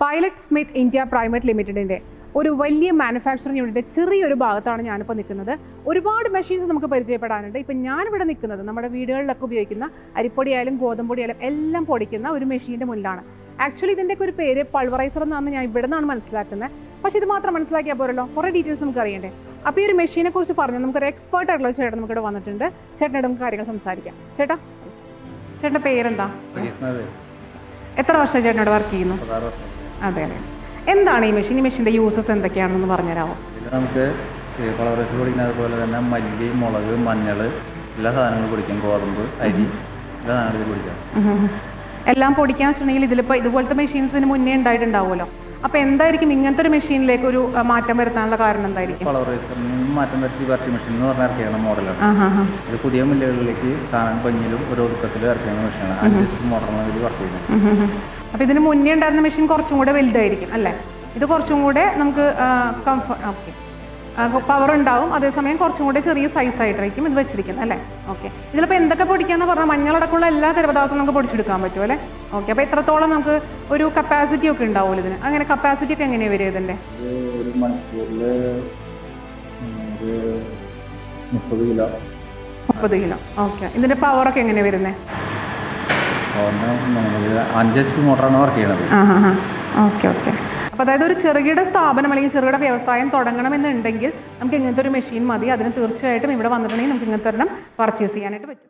Pilot Smith India private ലിമിറ്റഡിൻ്റെ ഒരു വലിയ manufacturing യൂണിറ്റിൻ്റെ ചെറിയൊരു ഭാഗത്താണ് ഞാനിപ്പോൾ നിൽക്കുന്നത്. ഒരുപാട് മെഷീൻസ് നമുക്ക് പരിചയപ്പെടാനുണ്ട്. ഇപ്പം ഞാനിവിടെ നിൽക്കുന്നത് നമ്മുടെ വീടുകളിലൊക്കെ ഉപയോഗിക്കുന്ന അരിപ്പൊടിയായാലും ഗോതമ്പൊടിയായാലും എല്ലാം പൊടിക്കുന്ന ഒരു മെഷീൻ്റെ മുന്നിലാണ്. ആക്ച്വലി ഇതിൻ്റെയൊക്കെ ഒരു പേര് പൾവറൈസർ എന്നാണ് ഞാൻ ഇവിടെ നിന്നാണ് മനസ്സിലാക്കുന്നത്. പക്ഷേ ഇത് മാത്രം മനസ്സിലാക്കിയാൽ പോരല്ലോ, കുറേ ഡീറ്റെയിൽസ് നമുക്ക് അറിയണ്ടേ. അപ്പോൾ ഈ ഒരു മെഷീനെ കുറിച്ച് പറഞ്ഞു നമുക്കൊരു എക്സ്പേർട്ട് ആയിട്ടുള്ള ചേട്ടൻ നമുക്കിവിടെ വന്നിട്ടുണ്ട്. ചേട്ടനോട് നമുക്ക് കാര്യങ്ങൾ സംസാരിക്കാം. ചേട്ടൻ്റെ പേരെന്താ? എത്ര വർഷം ചേട്ടനോട് വർക്ക് ചെയ്യുന്നു? അതെ അതെ. എന്താണ് ഈ മെഷീൻ്റെ യൂസസ് എന്തൊക്കെയാണെന്ന് പറഞ്ഞുതരാമോ? ഇത് നമുക്ക് പളവറൈസ് പൊടിക്കുന്നത് പോലെ തന്നെ മല്ലി, മുളക്, മഞ്ഞൾ എല്ലാ സാധനങ്ങളും പൊടിക്കാം. ഗോതമ്പ്, അരി എല്ലാ സാധനങ്ങളും ഇത് പൊടിക്കാം. എല്ലാം പൊടിക്കാൻ വെച്ചിട്ടുണ്ടെങ്കിൽ ഇതിലിപ്പോൾ ഇതുപോലത്തെ മെഷീൻസിന് മുന്നേ ഉണ്ടായിട്ടുണ്ടാവുമല്ലോ. അപ്പോൾ എന്തായിരിക്കും ഇങ്ങനത്തെ ഒരു മെഷീനിലേക്ക് ഒരു മാറ്റം വരുത്താനുള്ള കാരണം എന്തായിരിക്കും? പളവറൈസറിന് മാറ്റം വരുത്തി വെർട്ടി മെഷീൻ എന്ന് പറഞ്ഞാൽ ഇറക്കിയാണ് മോഡലാണ്. ഇത് പുതിയ മില്ലുകളിലേക്ക് കാണാൻ ഭംഗിയിലും ഒരു ഒതുക്കത്തിൽ ഇറക്കിയ മെഷീനാണ്. 5 മോഡലാണ് ഇതിൽ വർക്ക് ചെയ്യുന്നത്. അപ്പോൾ ഇതിന് മുന്നേ ഉണ്ടായിരുന്ന മെഷീൻ കുറച്ചും കൂടെ വലുതായിരിക്കും അല്ലേ? ഇത് കുറച്ചും കൂടെ നമുക്ക് പവർ ഉണ്ടാവും, അതേസമയം കുറച്ചും കൂടെ ചെറിയ സൈസ് ആയിട്ടായിരിക്കും ഇത് വെച്ചിരിക്കുന്നത് അല്ലേ? ഓക്കെ. ഇതിലിപ്പോൾ എന്തൊക്കെ പൊടിക്കാന്ന് പറഞ്ഞാൽ മഞ്ഞളടക്കമുള്ള എല്ലാ ദ്രവപദാർത്ഥവും നമുക്ക് പൊടിച്ചെടുക്കാൻ പറ്റും അല്ലേ? ഓക്കെ. അപ്പോൾ എത്രത്തോളം നമുക്ക് ഒരു കപ്പാസിറ്റി ഒക്കെ ഉണ്ടാവുമല്ലോ ഇതിന്? അങ്ങനെ കപ്പാസിറ്റി ഒക്കെ എങ്ങനെയാണ് വരിക ഇതിൻ്റെ? ഒരു മണിക്കൂറിൽ 30 കിലോ. 30 കിലോ. ഓക്കെ. ഇതിൻ്റെ പവറൊക്കെ എങ്ങനെയാണ് വരുന്നത്? 5 HP മോട്ടറാണ് വർക്ക് ചെയ്യണത്. Okay okay. അപ്പോൾ അതായത് ഒരു ചെറുകിട സ്ഥാപനം അല്ലെങ്കിൽ ചെറുകിട വ്യവസായം തുടങ്ങണമെന്നുണ്ടെങ്കിൽ നമുക്ക് ഇങ്ങനത്തെ ഒരു മെഷീൻ മതി. അതിന് തീർച്ചയായിട്ടും ഇവിടെ വന്നിട്ടുണ്ടെങ്കിൽ നമുക്ക് ഇങ്ങനത്തെ ഒരെണ്ണം പർച്ചേസ് ചെയ്യാനായിട്ട് പറ്റും.